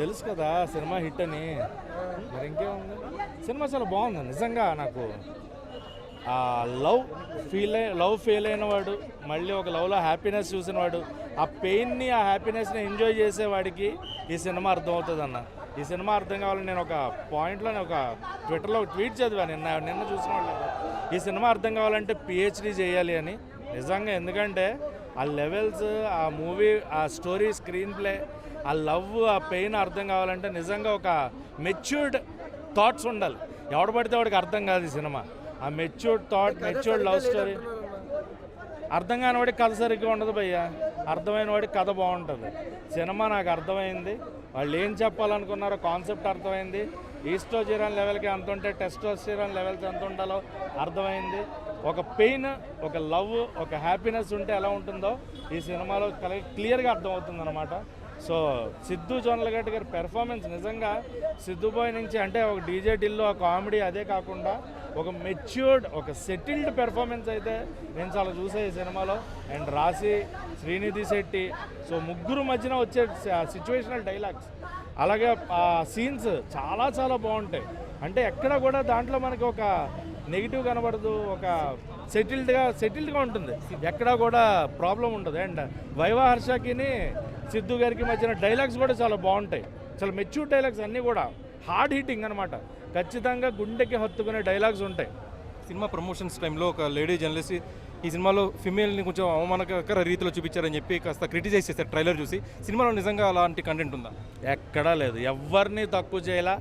తెలుసు కదా cinema hit అని. మరి ఇంకేముంది, సినిమా చాలా బాగుంది నిజంగా. నాకు ఆ లవ్ ఫెయిల్ అయిన వాడు మళ్ళీ ఒక లవ్లో హ్యాపీనెస్ చూసినవాడు, ఆ పెయిన్ని ఆ హ్యాపీనెస్ని ఎంజాయ్ చేసేవాడికి ఈ సినిమా అర్థమవుతుంది అన్న. ఈ సినిమా అర్థం కావాలని నేను ఒక పాయింట్లో ఒక ట్విట్టర్లో ట్వీట్ చదివాను నిన్న చూసిన వాళ్ళు. ఈ సినిమా అర్థం కావాలంటే పిహెచ్డీ చేయాలి అని నిజంగా. ఎందుకంటే ఆ లెవెల్స్, ఆ మూవీ, ఆ స్టోరీ, స్క్రీన్ ప్లే, ఆ లవ్, ఆ పెయిన్ అర్థం కావాలంటే నిజంగా ఒక మెచ్యూర్డ్ థాట్స్ ఉండాలి. ఎవడు పడితే వాడికి అర్థం కాదు ఈ సినిమా. ఆ matured thought, matured love story. అర్థం కాని వాడికి కథ సరిగ్గా ఉండదు భయ్య, అర్థమైన వాడికి కథ బాగుంటుంది. సినిమా నాకు అర్థమైంది, వాళ్ళు ఏం చెప్పాలనుకున్నారో కాన్సెప్ట్ అర్థమైంది. ఈస్ట్రోజెరాన్ లెవెల్కి ఎంత ఉంటే టెస్టోస్టెరాన్ లెవెల్స్ ఎంత ఉండాలో అర్థమైంది. ఒక పెయిన్, ఒక లవ్, ఒక హ్యాపీనెస్ ఉంటే ఎలా ఉంటుందో ఈ సినిమాలో క్లియర్గా అర్థమవుతుంది అనమాట. సో సిద్ధు జొన్నలగడ్డ గారి పెర్ఫార్మెన్స్ నిజంగా సిద్ధు బాయ్ నుంచి అంటే ఒక డీజే టిల్లు, ఆ కామెడీ, అదే కాకుండా ఒక మెచ్యూర్డ్, ఒక సెటిల్డ్ పెర్ఫార్మెన్స్ అయితే నేను చాలా చూసా ఈ సినిమాలో. అండ్ రాశి, శ్రీనిధి శెట్టి, సో ముగ్గురు మధ్యన వచ్చే సిచ్యువేషనల్ డైలాగ్స్, అలాగే ఆ సీన్స్ చాలా చాలా బాగుంటాయి. అంటే ఎక్కడ కూడా దాంట్లో మనకి ఒక నెగిటివ్ కనబడదు, ఒక సెటిల్డ్గా ఉంటుంది, ఎక్కడా కూడా ప్రాబ్లం ఉండదు. అండ్ వైవా హర్షకిని సిద్ధు గారికి మధ్యన డైలాగ్స్ కూడా చాలా బాగుంటాయి, చాలా మెచ్యూర్ డైలాగ్స్, అన్నీ కూడా హార్డ్ హిట్టింగ్ అనమాట. ఖచ్చితంగా గుండెకి హత్తుకునే డైలాగ్స్ ఉంటాయి. సినిమా ప్రమోషన్స్ టైంలో ఒక లేడీ జర్నలిస్ట్ ఈ సినిమాలో ఫిమేల్ని కొంచెం అవమానకర రీతిలో చూపించారని చెప్పి కాస్త క్రిటిసైజ్ చేశారు ట్రైలర్ చూసి. సినిమాలో నిజంగా అలాంటి కంటెంట్ ఉందా? ఎక్కడా లేదు. ఎవరిని తక్కువ చేయాల,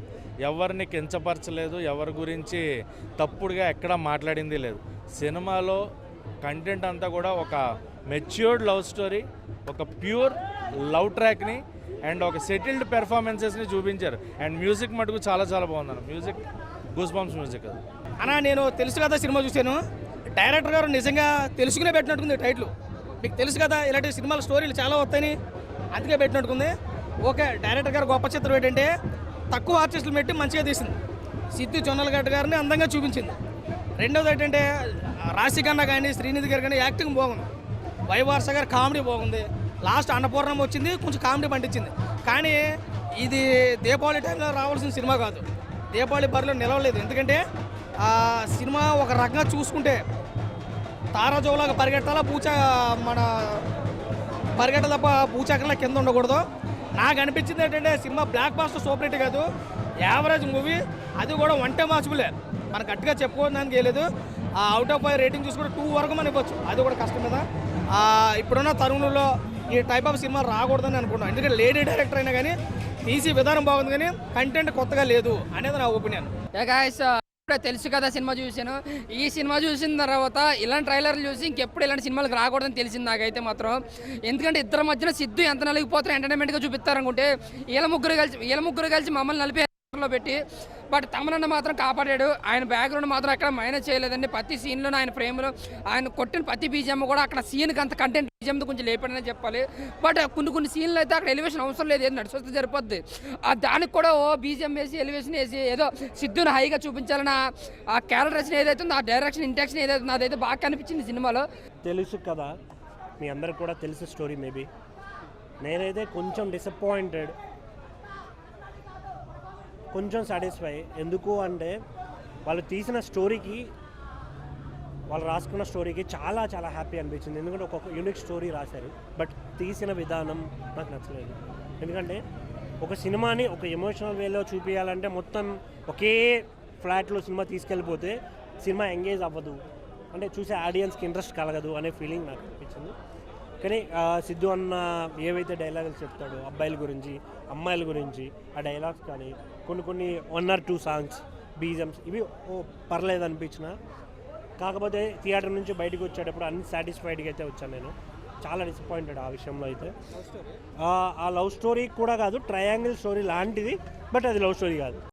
ఎవరిని కించపరచలేదు, ఎవరి గురించి తప్పుడుగా ఎక్కడా మాట్లాడింది లేదు. సినిమాలో కంటెంట్ అంతా కూడా ఒక మెచ్యూర్డ్ లవ్ స్టోరీ, ఒక ప్యూర్ లవ్ ట్రాక్ని అండ్ ఒక సెటిల్డ్ పెర్ఫార్మెన్సెస్ని చూపించారు. అండ్ మ్యూజిక్ మటుకు చాలా చాలా బాగుందన్న. మ్యూజిక్ గూస్ బంప్స్ మ్యూజిక్ అది అన్న. నేను తెలుసు కదా సినిమా చూశాను, డైరెక్టర్ గారు నిజంగా తెలుసుకునే పెట్టినట్టుకుంది టైటిల్. మీకు తెలుసు కదా ఇలాంటి సినిమాల స్టోరీలు చాలా వస్తాయని, అందుకే పెట్టినట్టుకుంది. ఓకే, డైరెక్టర్ గారు గొప్ప చిత్రం ఏంటంటే తక్కువ ఆర్టిస్టులు పెట్టి మంచిగా తీసింది. సిద్ధు జొన్నలగడ్డ గారిని అందంగా చూపించింది. రెండోది ఏంటంటే రాశి కన్నా కానీ, శ్రీనిధి గారు కానీ యాక్టింగ్ బాగుంది. వైవార్ష గారు కామెడీ బాగుంది. లాస్ట్ అన్నపూర్ణం వచ్చింది, కొంచెం కామెడీ పండించింది. కానీ ఇది దీపావళి టైంలో రావాల్సిన సినిమా కాదు, దీపావళి బరిలో నిలవలేదు. ఎందుకంటే ఆ సినిమా ఒక రకంగా చూసుకుంటే తారాజోలాగా పరిగెట్టాలా, మన పరిగెట్ట తప్ప పూచాకర్లా కింద ఉండకూడదు. నాకు అనిపించింది ఏంటంటే cinema block buster super hit కాదు, యావరేజ్ మూవీ. అది కూడా వన్ టైం వాచబులే, మనకు గట్టిగా చెప్పుకోవడానికి లేదు. అవుట్ ఆఫ్ 5 రేటింగ్ చూసుకుంటే 2 వరకు మనం ఇవ్వచ్చు, అది కూడా కష్టం కదా. ఇప్పుడున్న తరుణంలో ఈ టైప్ ఆఫ్ సినిమా రాకూడదని అనుకుంటాం. ఎందుకంటే లేడీ డైరెక్టర్ అయినా కానీ తీసి విధానం బాగుంది, కానీ కంటెంట్ కొత్తగా లేదు అనేది నా ఒపీనియన్. తెలుసు కదా సినిమా చూశాను. ఈ సినిమా చూసిన తర్వాత ఇలాంటి ట్రైలర్లు చూసి ఇంకెప్పుడు ఇలాంటి సినిమాలకు రాకూడదని తెలిసింది నాకైతే మాత్రం. ఎందుకంటే ఇద్దరి మధ్యన సిద్ధు ఎంత నలిగిపోతారో ఎంటర్టైన్మెంట్గా చూపిస్తారనుకుంటే వీళ్ళ ముగ్గురు కలిసి మమ్మల్ని నలిపి లో పెట్టి, బట్ తమనన్న మాత్రం కాపాడాడు. ఆయన బ్యాక్గ్రౌండ్ మాత్రం అక్కడ మైనస్ చేయలేదండి. ప్రతి సీన్లో ఆయన ఫ్రేమ్లో ఆయన కొట్టిన ప్రతి బీజిఎం కూడా అక్కడ సీన్కి అంత కంటెంట్ బీజిఎంతో కొంచెం లేపాడని చెప్పాలి. బట్ కొన్ని సీన్లు అయితే అక్కడ ఎలివేషన్ అవసరం లేదు, ఏది నడిచొస్తే సరిపోద్ది. దానికి కూడా బీజిఎం వేసి ఎలివేషన్ వేసి ఏదో సిద్ధుని హైగా చూపించాలని ఆ క్యారెక్టర్స్ని ఏదైతే ఉందో, ఆ డైరెక్షన్ ఇంటెక్షన్ ఏదైతే అదైతే బాగా కనిపించింది సినిమాలో. తెలుసు కదా, మీ అందరికి కూడా తెలుసు స్టోరీ. మేబీ నేనైతే కొంచెం డిసప్పాయింటెడ్, కొంచెం సాటిస్ఫై. ఎందుకు అంటే వాళ్ళు తీసిన స్టోరీకి, వాళ్ళు రాసుకున్న స్టోరీకి చాలా చాలా హ్యాపీ అనిపించింది. ఎందుకంటే ఒక యూనిక్ స్టోరీ రాశారు, బట్ తీసిన విధానం నాకు నచ్చలేదు. ఎందుకంటే ఒక సినిమాని ఒక ఎమోషనల్ వేలో చూపించాలంటే మొత్తం ఒకే ఫ్లాట్లో సినిమా తీసుకెళ్ళిపోతే సినిమా ఎంగేజ్ అవ్వదు, అంటే చూసే ఆడియన్స్కి ఇంట్రెస్ట్ కలగదు అనే ఫీలింగ్ నాకు అనిపించింది. కానీ సిద్ధు అన్న ఏవైతే డైలాగులు చెప్తాడో అబ్బాయిల గురించి, అమ్మాయిల గురించి, ఆ డైలాగ్స్ కానీ కొన్ని 1 or 2 సాంగ్స్, బీజమ్స్ ఇవి పర్లేదు అనిపించిన. కాకపోతే థియేటర్ నుంచి బయటకు వచ్చేటప్పుడు అన్సాటిస్ఫైడ్గా అయితే వచ్చాను నేను. చాలా డిసప్పాయింటెడ్ ఆ విషయంలో అయితే. ఆ లవ్ స్టోరీ కూడా కాదు, ట్రయాంగిల్ స్టోరీ లాంటిది, బట్ అది లవ్ స్టోరీ కాదు.